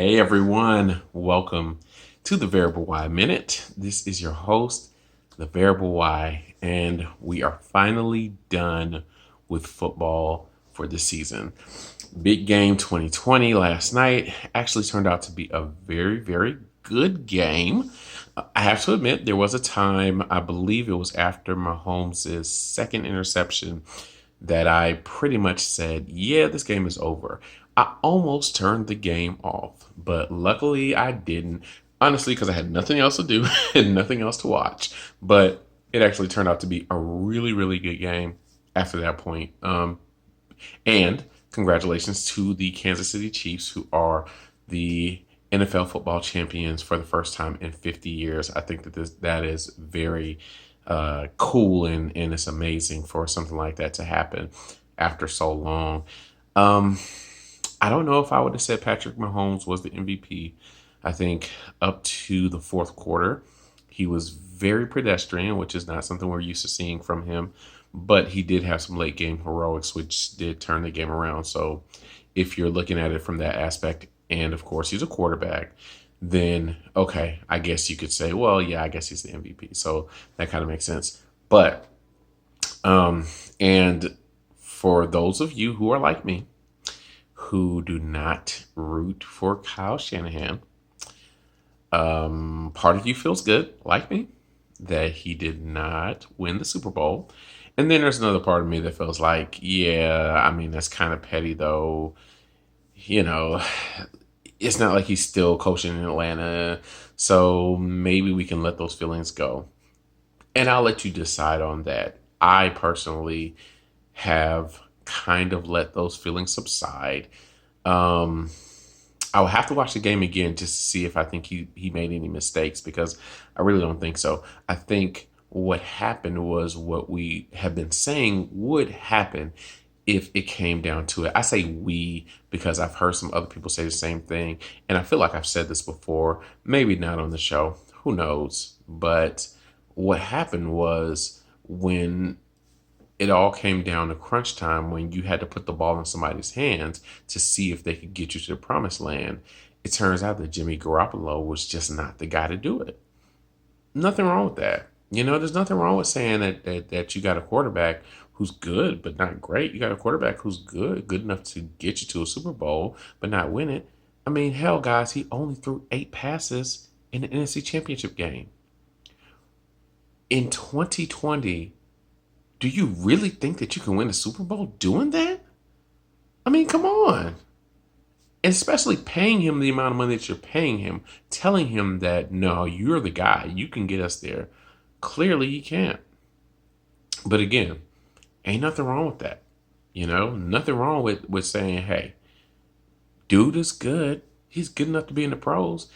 Hey everyone, welcome to the Variable Y Minute. This is your host, the Variable Y, and we are finally done with football for the season. Big game 2020 last night actually turned out to be a very, very good game. I have to admit, there was a time, I believe it was after Mahomes' second interception, that I pretty much said, yeah, this game is over. I almost turned the game off, but luckily I didn't. Honestly, because I had nothing else to do and nothing else to watch. But it actually turned out to be a really, really good game after that point. And congratulations to the Kansas City Chiefs, who are the NFL football champions for the first time in 50 years. I think that is very cool and it's amazing for something like that to happen after so long. I don't know if I would have said Patrick Mahomes was the MVP. I think up to the fourth quarter, he was very pedestrian, which is not something we're used to seeing from him. But he did have some late game heroics, which did turn the game around. So if you're looking at it from that aspect, and of course he's a quarterback, then okay, I guess you could say, well, yeah, I guess he's the MVP. So that kind of makes sense. But and for those of you who are like me, who do not root for Kyle Shanahan, part of you feels good, like me, that he did not win the Super Bowl. And then there's another part of me that feels like, yeah, I mean, that's kind of petty though. You know, it's not like he's still coaching in Atlanta. So maybe we can let those feelings go. And I'll let you decide on that. I personally have kind of let those feelings subside. Um, I'll have to watch the game again just to see if I think he made any mistakes, because I really don't think so. I think what happened was what we have been saying would happen if it came down to it. I say we because I've heard some other people say the same thing. And I feel like I've said this before, maybe not on the show. Who knows? But what happened was when it all came down to crunch time, when you had to put the ball in somebody's hands to see if they could get you to the promised land, it turns out that Jimmy Garoppolo was just not the guy to do it. Nothing wrong with that. You know, there's nothing wrong with saying that you got a quarterback who's good but not great. You got a quarterback who's good enough to get you to a Super Bowl but not win it. I mean, hell, guys, he only threw 8 passes in the NFC Championship game. In 2020, do you really think that you can win a Super Bowl doing that? I mean, come on. And especially paying him the amount of money that you're paying him, telling him that, no, you're the guy. You can get us there. Clearly, he can't. But again, ain't nothing wrong with that. You know, nothing wrong with saying, hey, dude is good. He's good enough to be in the pros.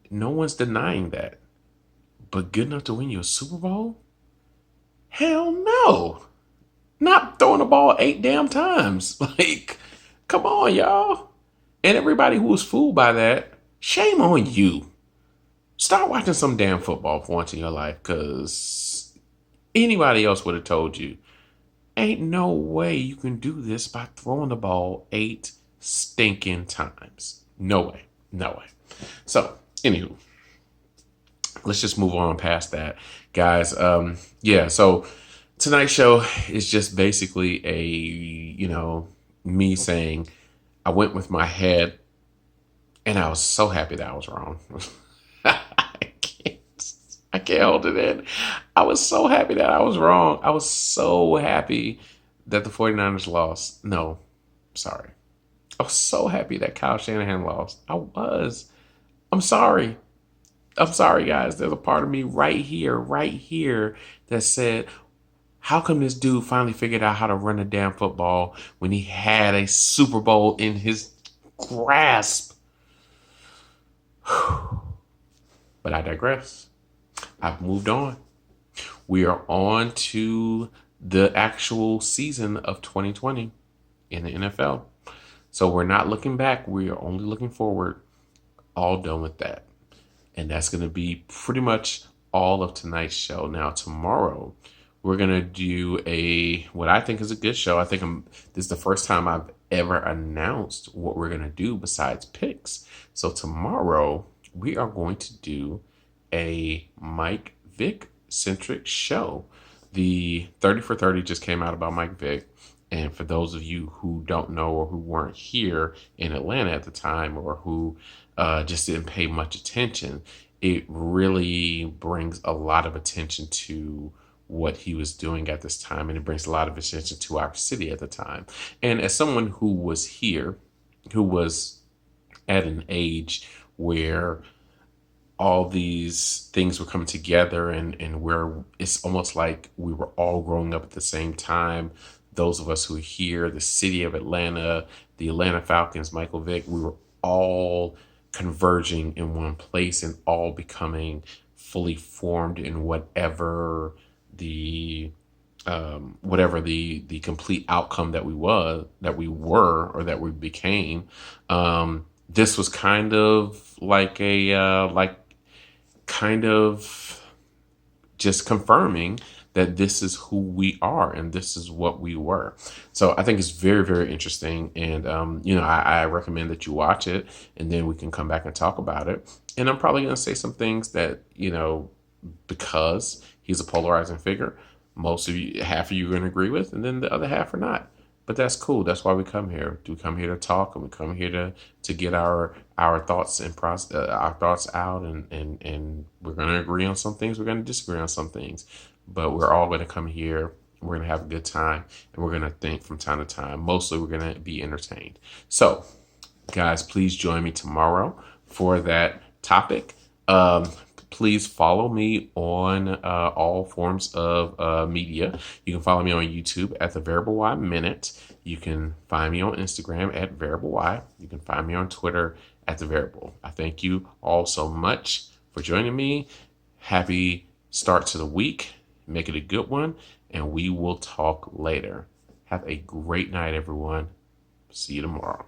No one's denying that. But good enough to win you a Super Bowl? Hell no. Not throwing the ball 8 damn times. Like, come on, y'all. And everybody who was fooled by that, shame on you. Start watching some damn football for once in your life, because anybody else would have told you, ain't no way you can do this by throwing the ball 8 stinking times. No way. No way. So, anywho, let's just move on past that, guys. Yeah, so tonight's show is just basically me saying I went with my head and I was so happy that I was wrong. I can't hold it in. I was so happy that I was wrong. I was so happy that the 49ers lost. No, sorry. I was so happy that Kyle Shanahan lost. I was. I'm sorry. I'm sorry, guys. There's a part of me right here that said, how come this dude finally figured out how to run a damn football when he had a Super Bowl in his grasp? But I digress. I've moved on. We are on to the actual season of 2020 in the NFL. So we're not looking back. We are only looking forward. All done with that. And that's going to be pretty much all of tonight's show. Now, tomorrow, we're going to do what I think is a good show. I think this is the first time I've ever announced what we're going to do besides picks. So tomorrow we are going to do a Mike Vick centric show. The 30 for 30 just came out about Mike Vick. And for those of you who don't know or who weren't here in Atlanta at the time, or who just didn't pay much attention, it really brings a lot of attention to what he was doing at this time. And it brings a lot of attention to our city at the time. And as someone who was here, who was at an age where all these things were coming together, and where it's almost like we were all growing up at the same time. Those of us who are here, the city of Atlanta, the Atlanta Falcons, Michael Vick, we were all converging in one place and all becoming fully formed in whatever the complete outcome that we were or that we became. This was kind of like kind of just confirming that this is who we are and this is what we were. So I think it's very, very interesting. And, I recommend that you watch it, and then we can come back and talk about it. And I'm probably going to say some things that, because he's a polarizing figure, half of you are going to agree with, and then the other half are not. But that's cool. That's why we come here. We come here to talk, and we come here to get our thoughts and our thoughts out, and we're going to agree on some things. We're going to disagree on some things, but we're all going to come here. We're going to have a good time, and we're going to think from time to time. Mostly, we're going to be entertained. So, guys, please join me tomorrow for that topic. Please follow me on all forms of media. You can follow me on YouTube at the Variable Y Minute. You can find me on Instagram at Variable Y. You can find me on Twitter at the Variable. I thank you all so much for joining me. Happy start to the week. Make it a good one, and we will talk later. Have a great night, everyone. See you tomorrow.